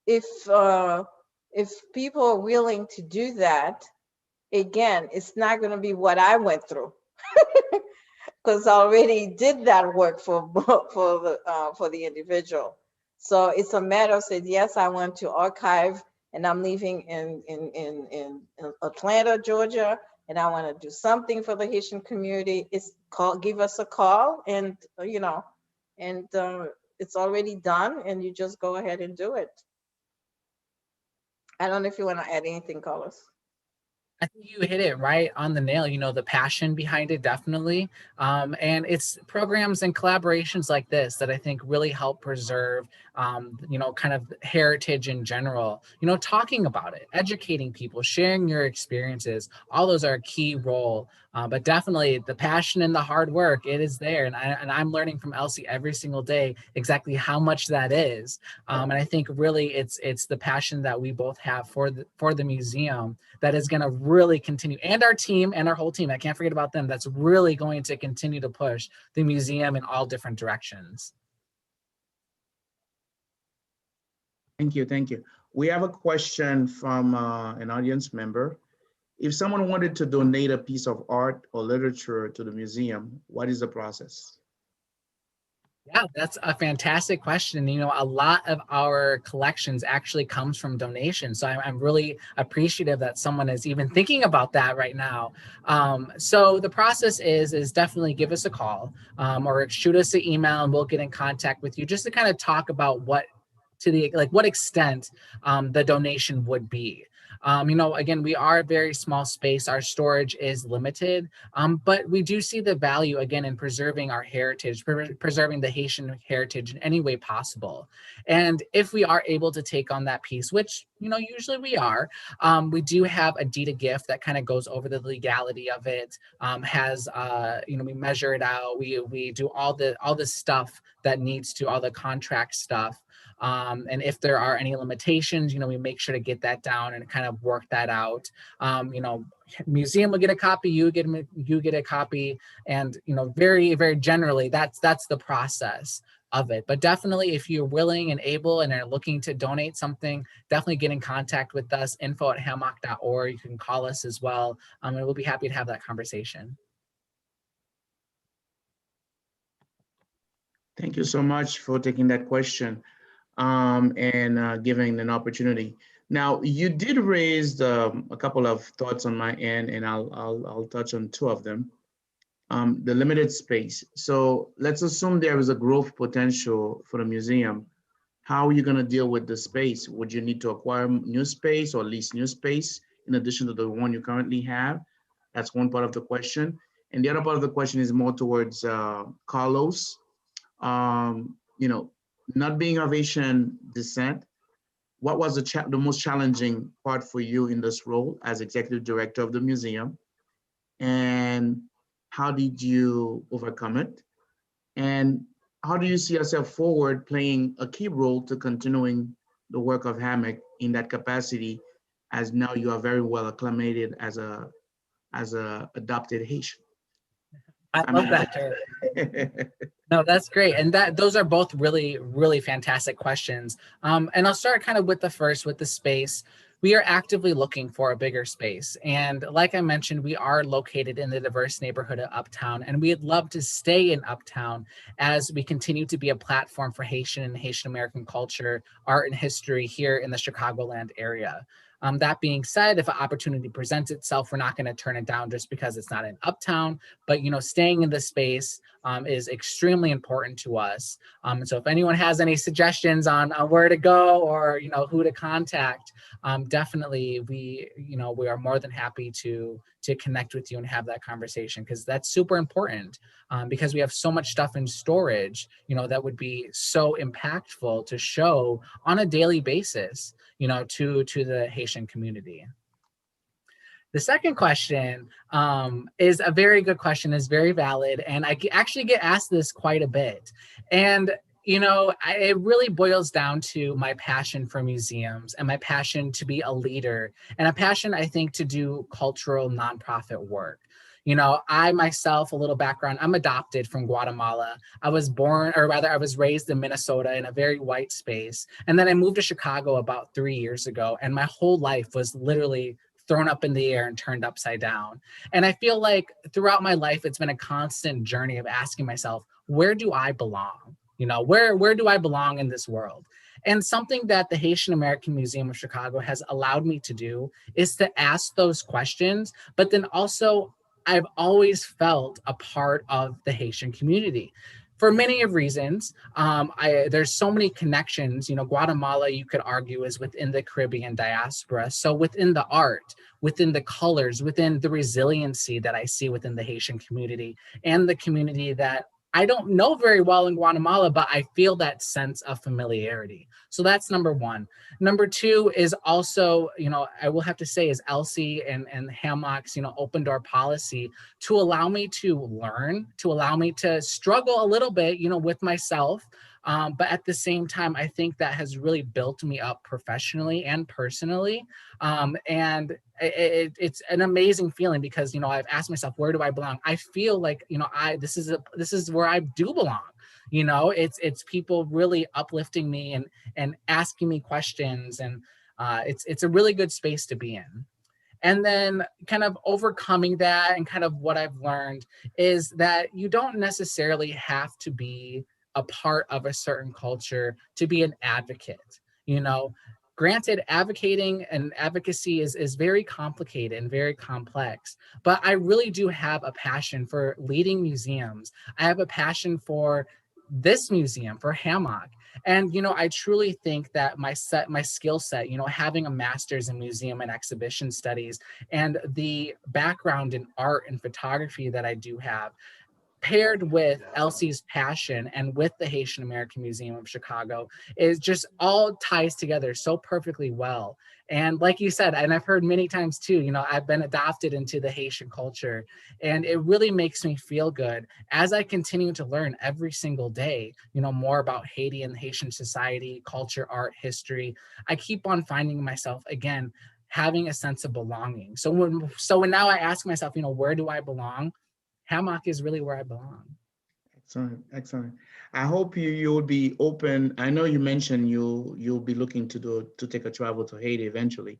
if people are willing to do that, again, it's not going to be what I went through, because I already did that work for the individual. So it's a matter of saying, yes, I want to archive, and I'm living in Atlanta, Georgia, and I want to do something for the Haitian community. Give us a call, and it's already done, and you just go ahead and do it. I don't know if you want to add anything, Carlos. I think you hit it right on the nail, the passion behind it, definitely. And it's programs and collaborations like this that I think really help preserve, kind of heritage in general, talking about it, educating people, sharing your experiences, all those are a key role. But definitely the passion and the hard work, it is there. And I'm learning from Elsie every single day exactly how much that is. And I think really it's the passion that we both have for the museum that is going to really continue, and our team and our whole team, I can't forget about them, that's really going to continue to push the museum in all different directions. Thank you, thank you. We have a question from an audience member. If someone wanted to donate a piece of art or literature to the museum, what is the process? Yeah, that's a fantastic question. A lot of our collections actually comes from donations. So I'm really appreciative that someone is even thinking about that right now. So the process is definitely give us a call or shoot us an email, and we'll get in contact with you just to kind of talk about what extent the donation would be. Again, we are a very small space. Our storage is limited, but we do see the value, again, in preserving our heritage, preserving the Haitian heritage in any way possible. And if we are able to take on that piece, which, usually we are, we do have a deed of gift that kind of goes over the legality of it, we measure it out. We do all the stuff that needs to, all the contract stuff. And if there are any limitations, we make sure to get that down and kind of work that out. Museum will get a copy, you get a copy, and very, very generally, that's the process of it. But definitely, if you're willing and able and are looking to donate something, definitely get in contact with us, info@hamoc.org. You can call us as well, and we'll be happy to have that conversation. Thank you so much for taking that question and giving an opportunity. Now, you did raise a couple of thoughts on my end, and I'll touch on two of them. The limited space. So let's assume there is a growth potential for the museum. How are you going to deal with the space? Would you need to acquire new space or lease new space in addition to the one you currently have? That's one part of the question. And the other part of the question is more towards Carlos. Not being of Asian descent, what was the most challenging part for you in this role as executive director of the museum? And how did you overcome it? And how do you see yourself forward playing a key role to continuing the work of HAMOC in that capacity, as now you are very well acclimated as a adopted Haitian? I love that term. No, that's great. And those are both really, really fantastic questions. And I'll start kind of with the space. we are actively looking for a bigger space. And like I mentioned, we are located in the diverse neighborhood of Uptown, and we'd love to stay in Uptown as we continue to be a platform for Haitian and Haitian American culture, art, and history here in the Chicagoland area. That being said, if an opportunity presents itself, we're not going to turn it down just because it's not in Uptown. But staying in the space is extremely important to us. So if anyone has any suggestions on where to go or who to contact, definitely we are more than happy to connect with you and have that conversation, because that's super important, because we have so much stuff in storage that would be so impactful to show on a daily basis to the Haitian community. The second question is a very good question, is very valid, and I actually get asked this quite a bit. And it really boils down to my passion for museums and my passion to be a leader, and a passion, I think, to do cultural nonprofit work. I myself, a little background, I'm adopted from Guatemala. I was raised in Minnesota in a very white space. And then I moved to Chicago about 3 years ago. And my whole life was literally thrown up in the air and turned upside down. And I feel like throughout my life, it's been a constant journey of asking myself, where do I belong? Where do I belong in this world? And something that the Haitian American Museum of Chicago has allowed me to do is to ask those questions, but then also I've always felt a part of the Haitian community for many of reasons. There's so many connections. Guatemala, you could argue, is within the Caribbean diaspora. So within the art, within the colors, within the resiliency that I see within the Haitian community, and the community that I don't know very well in Guatemala, but I feel that sense of familiarity. So that's number one. Number two is also, I will have to say, is Elsie and HAMOC's, open door policy to allow me to learn, to allow me to struggle a little bit, with myself. But at the same time, I think that has really built me up professionally and personally. And it's an amazing feeling because, I've asked myself, where do I belong? I feel like, this is where I do belong. It's people really uplifting me and asking me questions. And it's a really good space to be in. And then kind of overcoming that, and kind of what I've learned is that you don't necessarily have to be a part of a certain culture to be an advocate. Granted, advocating and advocacy is very complicated and very complex, but I really do have a passion for leading museums. I have a passion for this museum, for HAMOC. And, I truly think that my skill set, having a master's in museum and exhibition studies and the background in art and photography that I do have, paired with Elsie's passion and with the Haitian American Museum of Chicago, is just all ties together so perfectly well. And like you said, and I've heard many times too, I've been adopted into the Haitian culture, and it really makes me feel good as I continue to learn every single day, more about Haiti and Haitian society, culture, art, history. I keep on finding myself again having a sense of belonging. So when now I ask myself, where do I belong? HAMOC is really where I belong. Excellent, excellent. I hope you'll be open. I know you mentioned you'll be looking to take a travel to Haiti eventually.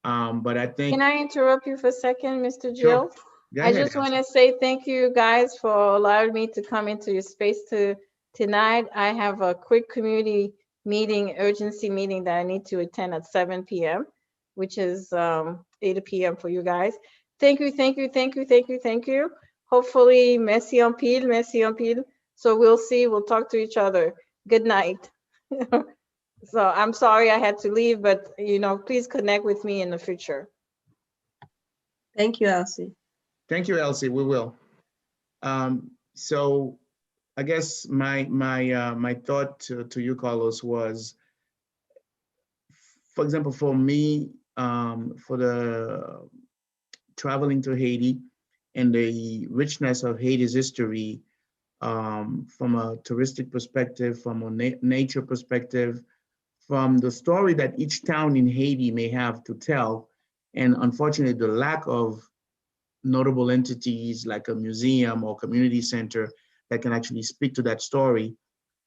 But I think. Can I interrupt you for a second, Mr. Sure. Jill? Go I ahead, just want Elsie. to say thank you guys for allowing me to come into your space tonight. I have a quick community meeting, urgency meeting that I need to attend at 7 p.m., which is 8 p.m. for you guys. Thank you, thank you, thank you, thank you, thank you. Hopefully, merci en pile, merci en pile. So we'll see, we'll talk to each other. Good night. So I'm sorry I had to leave, but please connect with me in the future. Thank you, Elsie. Thank you, Elsie. We will. So I guess my thought to you, Carlos, was, for example, for me, for the traveling to Haiti and the richness of Haiti's history, from a touristic perspective, from a nature perspective, from the story that each town in Haiti may have to tell, and unfortunately the lack of notable entities like a museum or community center that can actually speak to that story.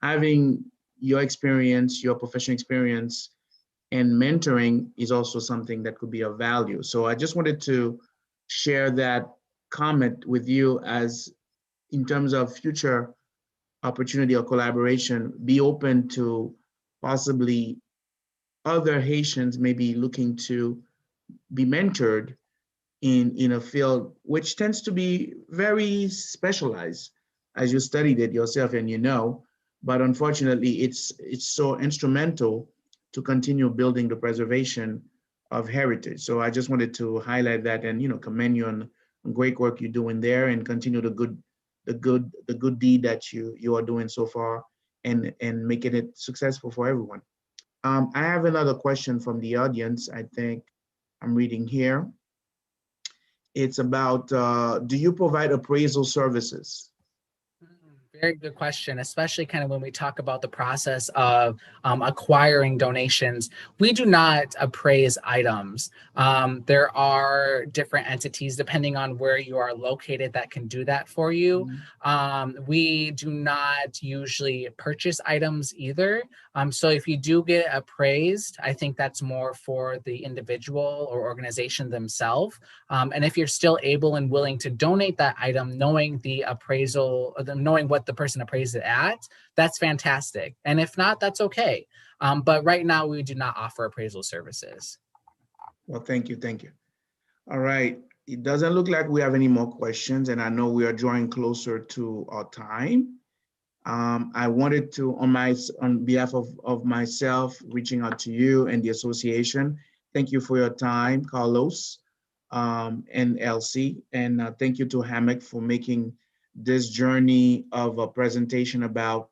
Having your experience, your professional experience, and mentoring is also something that could be of value. So I just wanted to share that comment with you as in terms of future opportunity or collaboration, be open to possibly other Haitians maybe looking to be mentored in a field which tends to be very specialized, as you studied it yourself and you know, but unfortunately it's so instrumental to continue building the preservation of heritage. So I just wanted to highlight that and commend you on great work you're doing there and continue the good deed that you are doing so far and making it successful for everyone. I have another question from the audience. I think I'm reading here. It's about, do you provide appraisal services? Very good question, especially kind of when we talk about the process of acquiring donations. We do not appraise items. There are different entities, depending on where you are located, that can do that for you. We do not usually purchase items either. So if you do get appraised, I think that's more for the individual or organization themselves. And if you're still able and willing to donate that item, knowing the appraisal, knowing what the person appraised it at, that's fantastic. And if not, that's okay. But right now, we do not offer appraisal services. Well, thank you. Thank you. All right. It doesn't look like we have any more questions, and I know we are drawing closer to our time. I wanted to, on behalf of myself, reaching out to you and the association, thank you for your time, Carlos and Elsie, and thank you to HAMOC for making this journey of a presentation about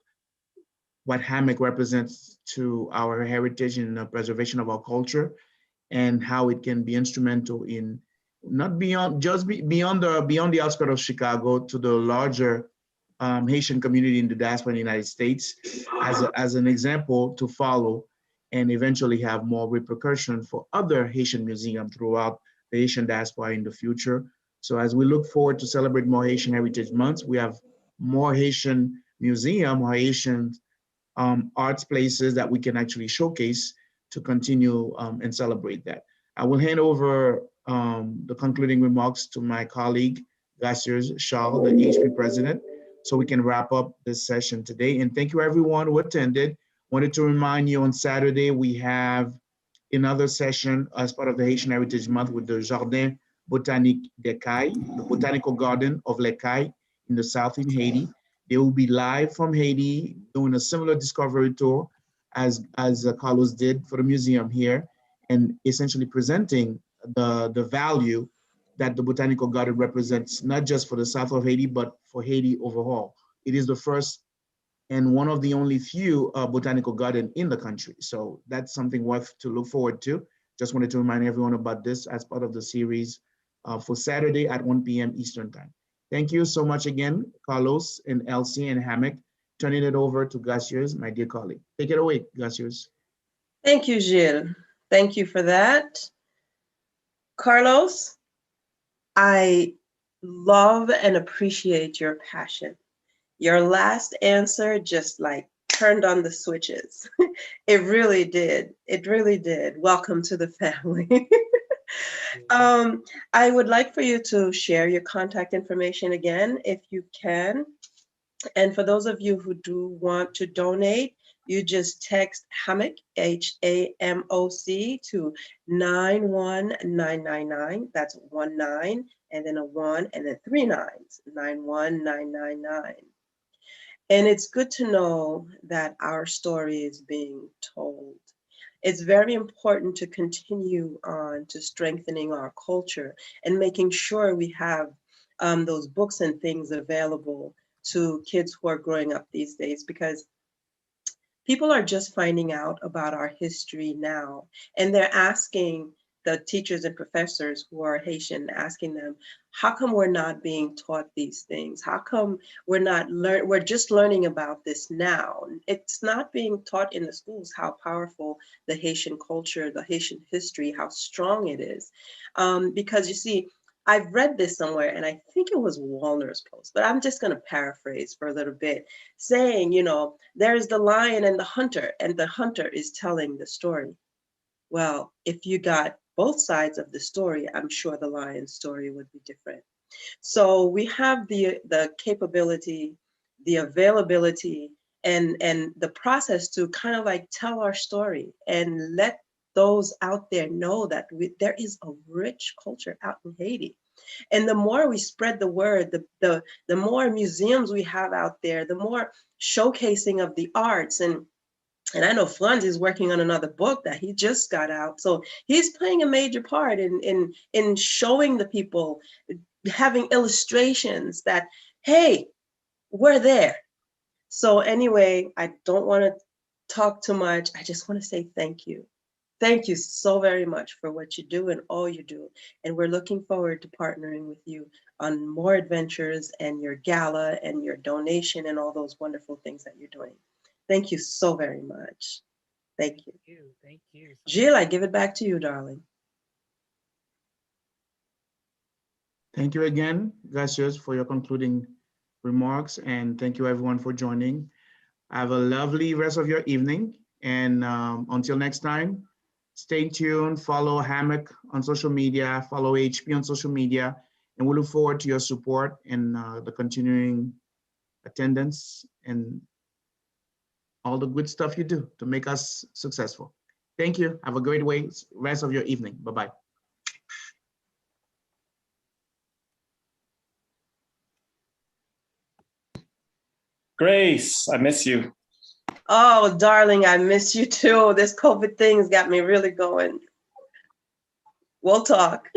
what HAMOC represents to our heritage and the preservation of our culture, and how it can be instrumental in not beyond beyond the outskirts of Chicago to the larger Haitian community in the diaspora in the United States as an example to follow, and eventually have more repercussion for other Haitian museums throughout the Haitian diaspora in the future. So as we look forward to celebrate more Haitian Heritage Months, we have more Haitian museum or Haitian arts places that we can actually showcase to continue and celebrate that. I will hand over the concluding remarks to my colleague, Gracias Charles, the HP president, so we can wrap up this session today. And thank you everyone who attended. Wanted to remind you on Saturday, we have another session as part of the Haitian Heritage Month with the Jardin Botanique de Caille, the Botanical Garden of Les Cailles in the south in Haiti. They will be live from Haiti doing a similar discovery tour as Carlos did for the museum here, and essentially presenting the value that the Botanical Garden represents, not just for the south of Haiti, but for Haiti overall. It is the first and one of the only few botanical garden in the country. So that's something worth to look forward to. Just wanted to remind everyone about this as part of the series for Saturday at 1 p.m. Eastern time. Thank you so much again, Carlos and Elsie and HAMOC. Turning it over to Gracias, my dear colleague. Take it away, Gracias. Thank you, Gilles. Thank you for that. Carlos, I love and appreciate your passion. Your last answer just like turned on the switches. It really did. It really did. Welcome to the family. I would like for you to share your contact information again, if you can. And for those of you who do want to donate, you just text HAMOC, HAMOC, to 91999. That's 19 and then a 1 and then 3 nines, 91999. And it's good to know that our story is being told. It's very important to continue on to strengthening our culture and making sure we have those books and things available to kids who are growing up these days, because people are just finding out about our history now, and they're asking the teachers and professors who are Haitian, asking them, how come we're not being taught these things? How come we're just learning about this now? It's not being taught in the schools how powerful the Haitian culture, the Haitian history, how strong it is. Because you see, I've read this somewhere, and I think it was Walner's post, but I'm just going to paraphrase for a little bit, saying, there's the lion and the hunter is telling the story. Well, if you got both sides of the story, I'm sure the lion's story would be different. So we have the capability, the availability, and the process to kind of like tell our story and let those out there know that there is a rich culture out in Haiti. And the more we spread the word, the more museums we have out there, the more showcasing of the arts. And I know Franz is working on another book that he just got out. So he's playing a major part in showing the people, having illustrations that, hey, we're there. So anyway, I don't want to talk too much. I just want to say thank you. Thank you so very much for what you do and all you do. And we're looking forward to partnering with you on more adventures and your gala and your donation and all those wonderful things that you're doing. Thank you so very much. Thank you. Thank you. Jill, I give it back to you, darling. Thank you again, Gracias, for your concluding remarks. And thank you everyone for joining. Have a lovely rest of your evening. And until next time, stay tuned, follow HAMOC on social media, follow HP on social media, and we look forward to your support and the continuing attendance and all the good stuff you do to make us successful. Thank you. Have a great rest of your evening. Bye-bye. Grace, I miss you. Oh, darling, I miss you too. This COVID thing's got me really going. We'll talk.